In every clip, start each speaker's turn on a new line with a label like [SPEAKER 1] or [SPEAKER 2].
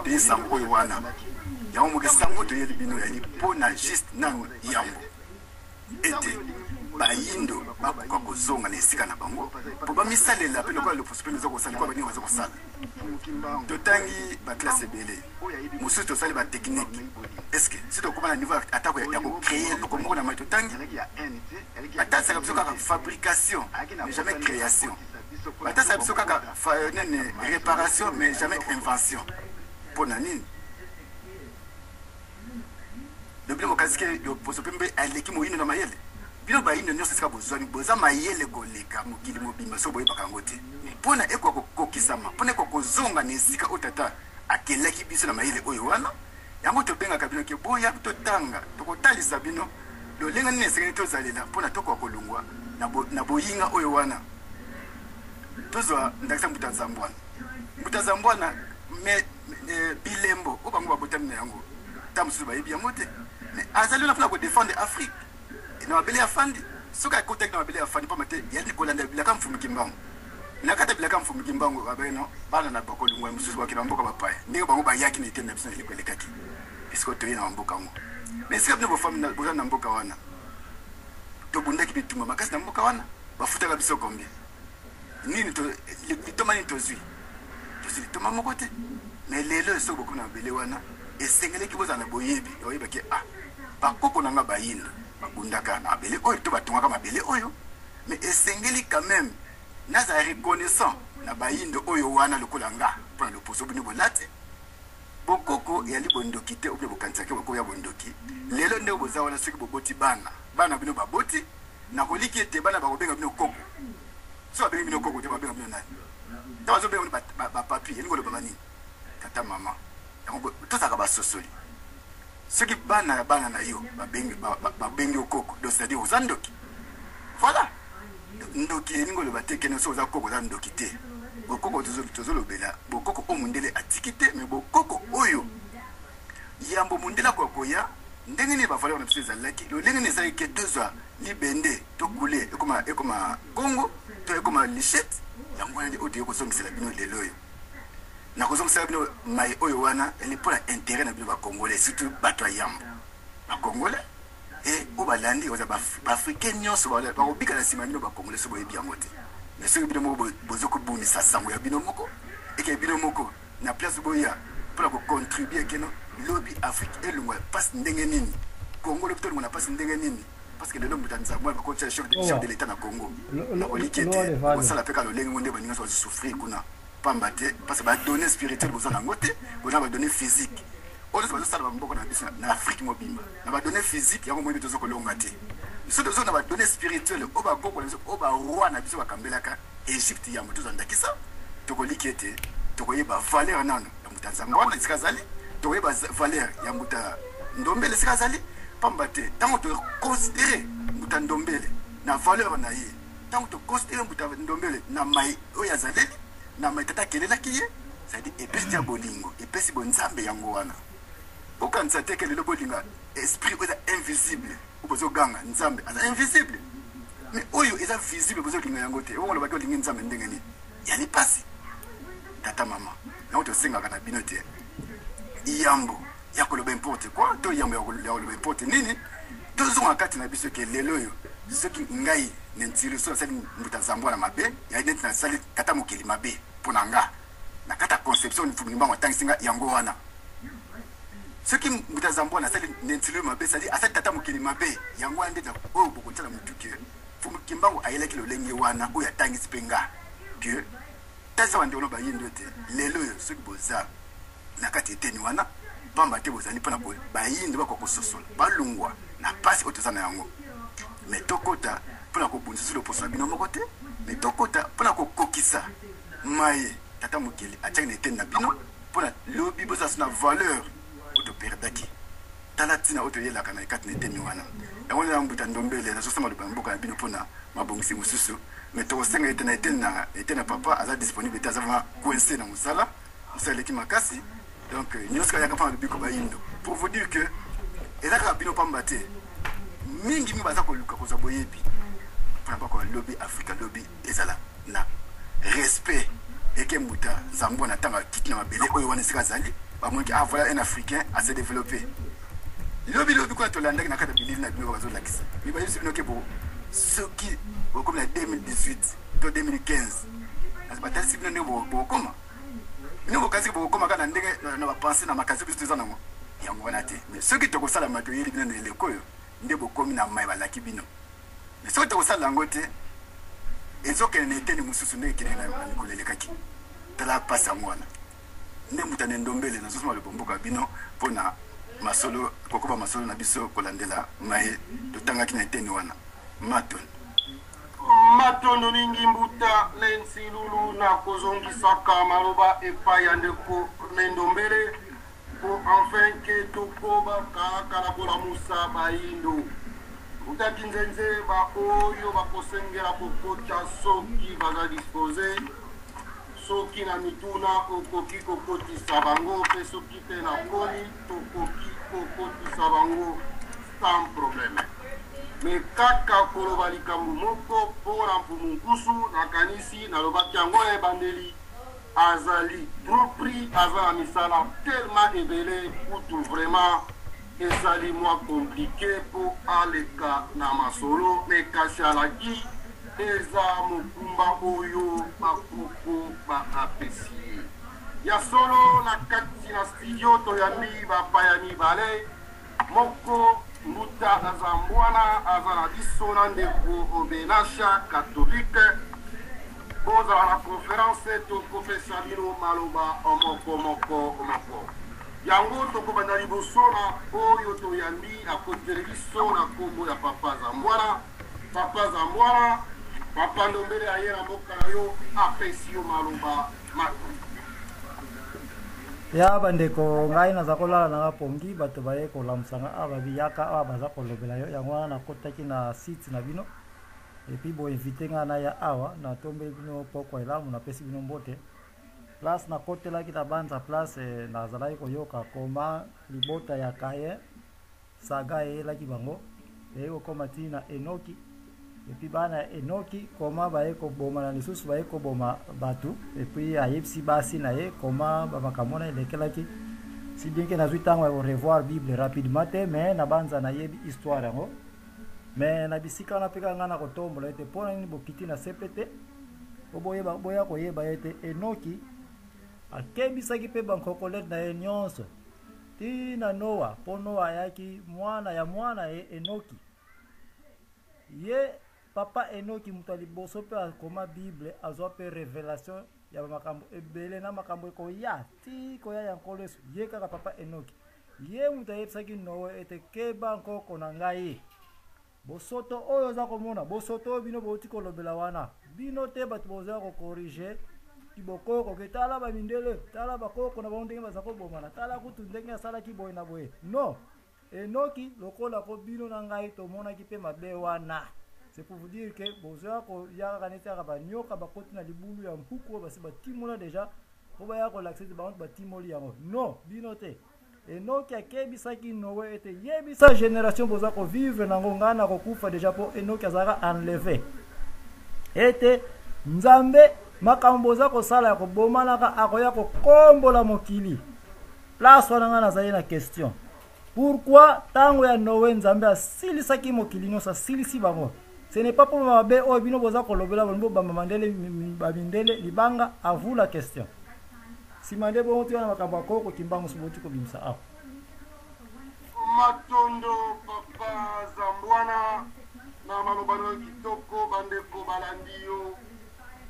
[SPEAKER 1] te sango wana yango moke sango to yeli bino yali pona juste nango yango ete bayindo bakoka kozonga na esika na bango po bamisalela mpe lokola loposo mpe noza kosala kwa baninga baza kosala totangi baklasse ebele mosusu tosali batechnique estce si tokoma na niveau atako ya kocreye eloko moko na mai totangi batasaka biso kaka fabrication mais jamais création batasaka biso kaka nene réparation mais jamais invention mpo na nini lobilo mokasi ke loposo mpe mpe aleki moyindo na mayele bino bayindo nyonso esika bozwani boza mayele koleka mokili mobimba so boyebaka yango te mpona ekoka kokokisama mpona ekoka kozonga na esika oyo tata akelaki biso na mayele oyo wana yango tobengaka bino ke boya totanga tokotalisa bino lolenge nini esengeli tozalela mpona tokoka kolongwa na boyinga oyo wana tozwa ndakisa mbuta nzambwana me bilembo oyo bango babotami na yango ta mosusu bayebi yango te azali wana mpona kodefendre afrique na mabele ya fandi soki akotaki na mabele ya fandi mpona te yali kolanda bilaka mfumiki mbango nakata bilaka mfumiki mbango babeno bana na bakolungwa mosusu bakina mboka bapaya ndenge bango bayaki na eteni na biso na eleko elekaki esiko toye na mboka yango mais esika bino bofami boza na mboka wana tobundaki bitumba makasi na mboka wana bafutaka biso combien nini litoma nini tozwi litoma moko te mais lelo soki bokomi na mabele wana esengeleki bozala na boyebi oyebaki bakoko nanga bayindo babundaka na mabele oyo to batongaka mabele oyo mais esengeli quand même naza reconnaissant na bayindo oyo wana lokola nga mpona loposo bino bolati bokoko eyali bondoki te obie bokanisaki bokoko ya bondoki lelo ndenge boza wana soki boboti bana bino baboti nakoliki ete bana bakobenga bino koko so babengi bino koko te babenga bino nani ta bazobenga bapapi elingi oloba nini tata mama yango tozalaka basosoli soki bana na yo babengi okoko donc c'est-à-dire oza ndoki voilà ndoki elingi oloba te kene so oza koko oza ndoki te bokoko tozolobela bokoko oyo mundele atiki te mais bokoko oyo yambo mundele akokoya ndenge nini bavaleur na biso ezalaki lolenge nini ezalaki ke tozwa libende tokule ekoma congo to ekoma lichette yango wana nde oyo toye kozongisela bino lelo oyo nakozongisela bino mai oyo wana eli mpona intérêt na bino bacongolais surtout bato ya yambo bacongolais e oyo balandi oza baafricain nyonso bakobika na nsima ya bino bacongolais so boyebi yango te mais soki bino moko bozokobundisa sango ya bino moko eke bino moko na place boya mpona kocontribue keno lobi afrique elongwa mpasi ndenge nini congo lobi tolongwa na mpasi ndenge nini parce que lelo moto nzambo bakotia chef de l'état na congo nakoliki ete kosala mpe ka lolenge ngo nde baninga so bazosouffrir kuna pamba te parce que badonné spirituel boza nango te boza badonné physique oyo nyonso bazosala bamboka na biso na afrique mobimba na badonné physique yango moyebi tozokolonga te so tozo na badonné spirituel oyo bakoko na biso oyo baroi na biso bakambelaka egypte yambo tozandakisa tokoliki ete tokoyeba valeur nano ya moto nzambo wana esika azali tokoyeba valeur ya moto ndombele esika azali pamba te ntango toconsidere moto ndombele na valeur na ye ntango toconsidere moto ndombele na mai oyo azaleli na mai tata akelelaki ye c'est-à-dire epesi ya bolingo epesi bonzambe yango wana okanisa te ke lelo bolinga esprit oyo eza invisible oyo bozoganga nzambe aza invisible mais oyo eza visible bozolinga yango te oyo olobaki olingi nzambe ndenge nini ya lipasi tata mama yango tosengaka na bino te yambo ya koloba importe quoi to yambo ya koloba importe nini tozonga kati na biso ke lelo oyo soki ngai nentiri so asali mbuta nzambo na mabe ya neti nasali tata mokili mabe mpona nga na kata conception nifumi mbango atangisinga yango wana soki mbuta nzambo nasali nentiri mabe sali asali tata mokili mabe yango wana ndeta oyo bokotala mutuke fumuki mbango ayelaki lolenge wana oyo atangisi mpe nga ke tasa wande oloba yindo te lelo oyo soki boza na kati eteni wana pamba te bozali mpona bayindo bakokososola balungwa na pasi oyo toza na yango mais tokota mpona kobundisa loposo na bino moko te mais tokota mpona kokokisa maye tata mokili atiaki na eteni na bino mpona lobi bozala so na valeur oyo toperdaki tala ntina oyo toyelaka na ekati na eteni wana yango nde nambuta ndombele nazosamba loba mboka na bino mpona mabongisi mosusu mais tokosenga ete na eteni na papa aza disponible te aza vraimen coincé na mosala eleki makasi donc nyonso kayaka mpona lobiko bayindo pour vous dire que eza kaka bino pamba te mingi baza koluka kozwa boyebi mpona bakola lobi afrika lobi ezala na respect eke mbuta nzambo na ntango akiti na mabele oyo wana esika azali Bah, moi, ah, voilà un Africain à se développer. Lobi quoi to landa na kata believe na bino bazo lakisa. Mi ba yesu binoke bo soki comme la 2018 to 2015. As ba tasi bino bo koma. Bino bo kasi bo koma kana ndenge na ba penser na makazi biso tezana ngo. Yango wana te. Mais soki to ko sala mato yeli bino na lekoyo nde bo komi na mai ba laki bino. Mais soki to ko sala ngo te ezoke na eteni mususu ndenge kile na mikolele kaki. Tala pasa ngwana. Nde mutane ndombele na zosuma le bomboka bino pona masolo kokoba masolo na biso kolandela maye totangaki na eteni wana
[SPEAKER 2] matondo mingi mbuta lensi lulu na kozongisaka maloba epai ya ndeko nendombele po enfin ke tokoba kaka na kolamusa bayindo utaki nzenze baoyo bakosengela kokota soki baza dispose soki na mituna okoki kokotisa bango pe soki pe na komi tokoki kokotisa bango sans problème me kaka koloba likambo moko mpona mpumunkusu nakanisi nalobaki yango ebandeli azali trop pris aza na misala tellement ebele kutu vraiment ezali mwa komplike mpo aleka na masolo me kasi alaki eza mokumba oyo bakoko baapresie ya solo na kati na studio toyambi bapaya mibale moko mbuta aza mbwana aza na biso na ndeko obenasha katolike ozala na konference tokopesa bino maloba moko yango tokobanda liboso na oyo toyambi akotele biso na kombo ya papa zambwana papa ndombele aye na mboka na yo apesi yo maloba matu
[SPEAKER 3] ya bandeko ngai naza kolala nanga pongi bato baye kolamusanga babiyaka awa baza kolobela yo yango wana nakotaki na site na bino epuis boinvite nga na ya awa natombeli bino pokwa elamu napesi bino mbote place nakotelaki na banza place nazalaki koyoka koma libota ya kaye saga eyelaki bango eye kokoma ti na enoki epuis bana ya enoki koma baye koboma na lisusu baye koboma bato epuis ayebisi basi na ye koma bamakambo na elekelaki si bien ke nazwi ntango ya korevoir bible rapidement te mais na banza nayebi histoire yango mais na bisika wana mpe kaka ngai na kotombola ete mpona nini bokiti na sepe te po boya koyeba ete enoki akebisaki mpe bankokolete na ye nyonso ti na noa mpo noa ayaki mwana ya mwana ye enoki ye papa enoki moto ya liboso mpe akoma bible azwa mpe révélation ya bamakambo ebele na makambo ekoya ti koya ya nkolo yesu ye kaka papa enoki ye moto ayebisaki noe ete keba nkoko na ngai bosoto oyo oza komona bosoto oyo bino bouti kolobela wana bino te bato boza kokorige bokoko ke tala bamindele tala bakoko na bango ndenge baza kobomana tala kutu ndenge asalaki boye na boye no enoki lokola ko bino na ngai tomonaki mpe mabe wana c'est pour vous dire que bozoya koyaka kaka neti yaka banyoka bakoti na libulu ya mpuku oyo basi batimola deja po baya kolakisa ete bango batimoli yango no bino te enoki akebisaki noe ete yebisa génération boza kovivre nango ngai na kokufa deja po enoki azalaka enleve ete nzambe makambo boza kosala ya kobomanaka akoya kokombola mokili place wana ngai nazali na question pourquoi ntango ya noe nzambe asilisaki mokili nyonso asilisi bango ce n'est pas pour mabe oyo bino boza kolobela bolingo bamindele libanga à vous la question nsima nde bongo ti wana makambo akoko kotimbango so boti kobimisa awa
[SPEAKER 2] matondo papa zambwana na malobano kitoko bandeko balandi yo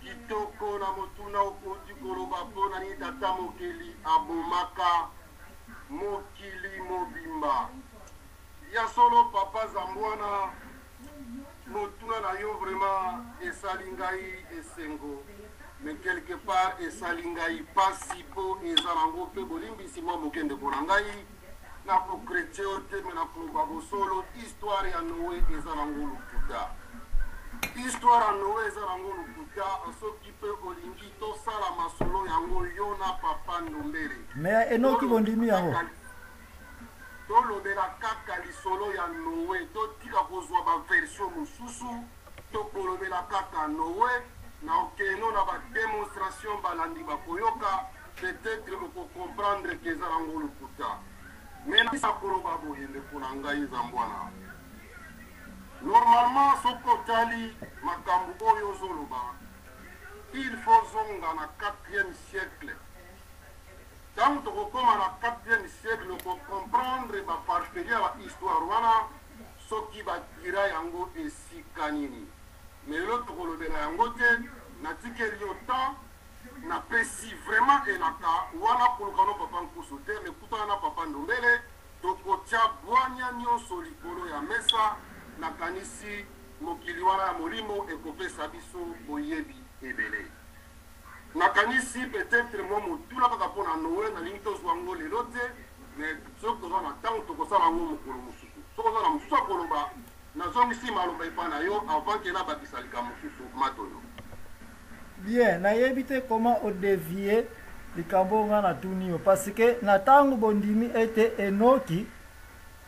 [SPEAKER 2] kitoko na motuna okoti koloba mpona nini tata mokeli abomaka mokili mobimba ya solo papa zambwana motuna na yo vraiment esali ngai esengo mais quelque part esali ngai pasi mpo eza nango mpe bolimbisi mwa mokendeko na ngai na kokretien o te me na koloba bosolo histoire ya noe eza nango lokuta histoire ya noe eza nango lokuta soki mpe olingi tosala masolo yango yo na papa ndombele
[SPEAKER 3] mais enoki bondimi yango
[SPEAKER 2] tolobela kaka lisolo ya noe totika kozwa baversion mosusu tokolobela kaka noe na okeno na bademonstration balandi bakoyoka peut-être okocomprendre ke eza nango lokuta me nabisa koloba boye ndeko na ngai zambwana normalement soki otali makambo oyo ozoloba il faut zonga na 4e siècle ntango tokokoma na 4e siècle okocomprendre baparfeli ya bahistoire wana soki batira yango esika nini me lelo tokolobela yango te natikeli yo temps napesi vraiment elaka wana kolukano papa nkusu te mekutana na papa ndombele tokotia bwanya nyonso likolo ya mesa nakanisi mokili wana ya molimo ekopesa biso boyebi ebele nakanisi peut-être mwa motuna kaka mpona noe nalingi tozwa yango lelo te mais soki toza na ntango tokosala yango mokolo mosusu soki oza na mosusu akoloba nazongisi maloba epa na yo avant ke nabakisa likambo mosusu matoyo
[SPEAKER 3] bien nayebi te comment odevie likambo nga na tuni yo parce que na ntango bondimi ete enoki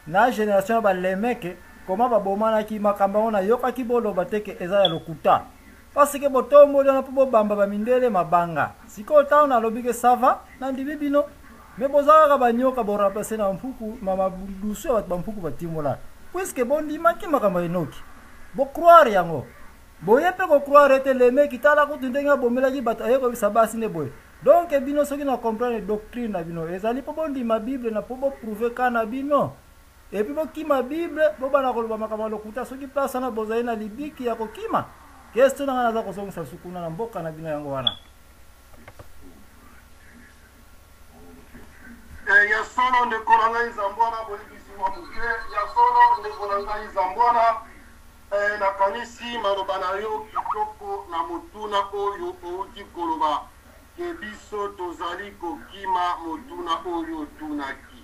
[SPEAKER 3] na génération ya balemeke comment babomanaki makambo yango nayokaki boloba te ke eza ya lokuta parce que botomboli wana mpo bobamba bamindele mabanga sikoyo ntango nalobi ke sava nandimi bino me boza kaka banyoka boremplace na mpuku madusu ya bato bampuku batimola puiske bondimaki makambo enoki bocroire yango boye mpe kocroire ete lemeki tala kutu ndenge abomelaki bato ayekobisa basi nde boye donc bino soki na comprendre doctrine na bino ezali mpo bondima bible na mpo boprouve ka na bino epuis bokima bible bobana koloba makambo ya lokuta soki place wana bozali na libiki ya kokima question nanga naza kosongisa sukuna na mboka na bino yango wana
[SPEAKER 2] ya solo ndeko na ngai zambwana boyebisi mwa moke ya solo ndeko na ngai zambwana nakanisi maloba na yo kitoko na motuna oyo outi koloba ke biso tozali kokima motuna oyo otunaki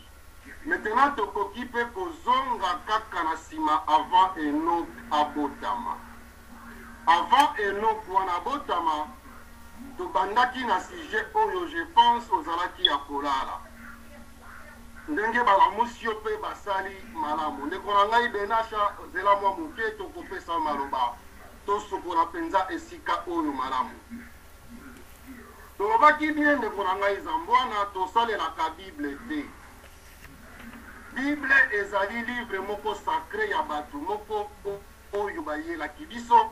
[SPEAKER 2] maintenant tokoki mpe kozonga kaka na nsima avant enok abotama avant enok wana abotama tobandaki na sujet oyo je pense ozalaki ya kolala ndenge balamusi yo mpe basali malamu ndeko na ngai benasha zela mwa moke tokopesa maloba tosokola mpenza esika oyo malamu tolobaki bien ndeko na ngai zambwana tosalelaka bible te bible ezali livre moko sacré ya bato moko oyo bayelaki biso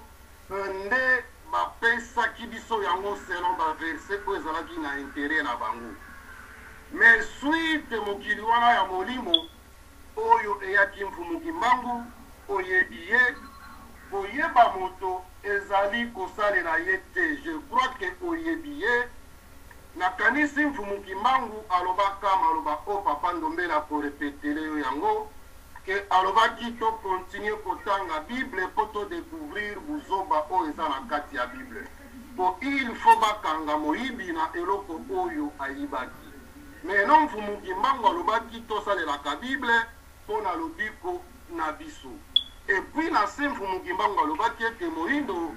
[SPEAKER 2] nde bapesaki biso yango selon baverse oyo ezalaki na intere na bango mais suite mokili wana ya molimo oyo eyaki mfumuki mbangu oyebi ye koyeba moto ezali kosalela ye te je crois ke oyebi ye nakanisi mfumuki mbangu alobaka maloba o papa ndombela korepetele yo yango ke alobaki tokontinue kotanga bible mpo todécouvrir buzoba oyo eza na kati ya bible po il faut bakanga moyibi na eloko oyo ayibaki mais non mfumuki mbangu alobaki tosalelaka bible mpo na lobiko na biso epuis na se mfumuki mbangu alobaki ete moyindo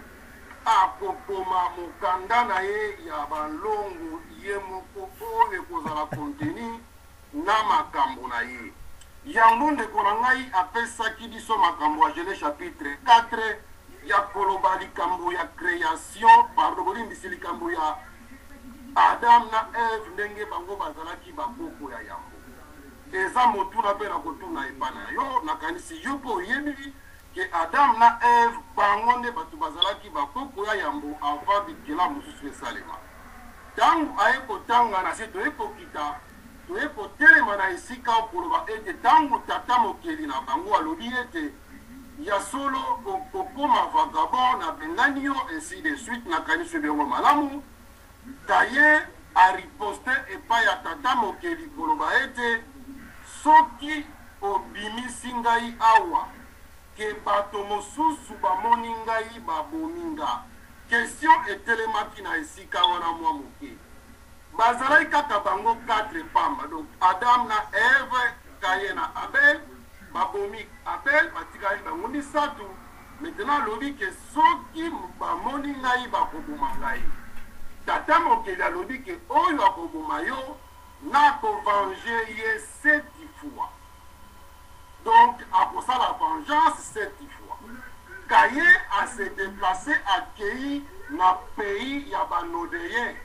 [SPEAKER 2] akokoma mokanda na ye ya balongo ye moko oyo ekozala kontenu na makambo na ye yango ndeko na ngai apesaki biso makambo ya Genèse chapitre 4 ya koloba likambo ya création pardon bolimbisi likambo ya Adam na Eve ndenge bango bazalaki bakoko ya yango eza motuna mpe na kotuna epa na yo nakanisi yo mpo oyebi ke Adam na Eve bango nde bato bazalaki bakoko ya yambo avant bikela mosusu esalema ntango aye kotanga na se toye kokita toye kotelema na esika koloba ete ntango tata mokeli na bango alobi ete ya solo okokoma vagabond na bengani yo ainsi de suite nakanisi bango malamu daye ariposte epai ya tata mokeli koloba ete soki obimisi ngai awa ke bato mosusu bamoni ngai babomi nga question etelemaki na esika wana mwa moke bazalaki kaka bango 4 pamba donc Adam na Eve kaye na Abel babomi Abel batikali bango misato maintenant lobi ke soki bamoni ngai bakoboma ngai tata mokeli alobi ke oyo akoboma yo nakovange ye 7 fois donc après la vengeance 7 fois Caïn a se déplacé à Kéi na pays ya banodeye